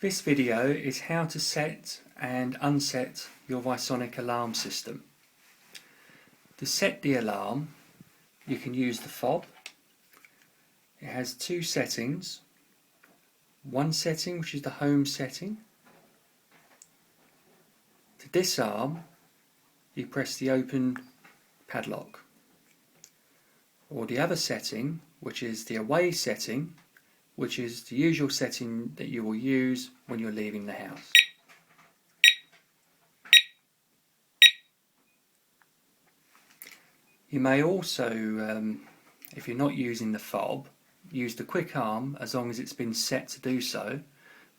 This video is how to set and unset your Visonic alarm system. To set the alarm, you can use the fob. It has two settings. One setting, which is the home setting. To disarm, you press the open padlock. Or the other setting, which is the away setting, which is the usual setting that you will use when you're leaving the house. You may also, if you're not using the fob, use the quick arm as long as it's been set to do so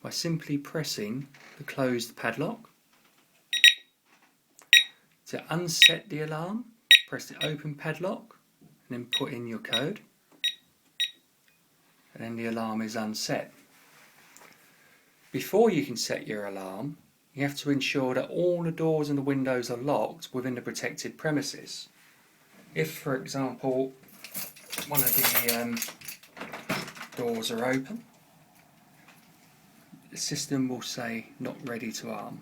by simply pressing the closed padlock. To unset the alarm, press the open padlock and then put in your code. And then the alarm is unset. Before you can set your alarm, you have to ensure that all the doors and the windows are locked within the protected premises. If, for example, one of the doors are open, the system will say not ready to arm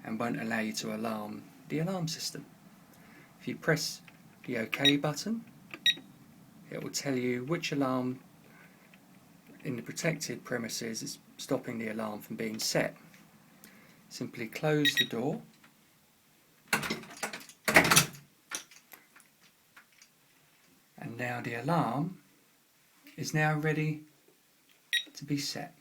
and won't allow you to alarm the alarm system. If you press the OK button, it will tell you which alarm in the protected premises is stopping the alarm from being set. Simply close the door and now the alarm is now ready to be set.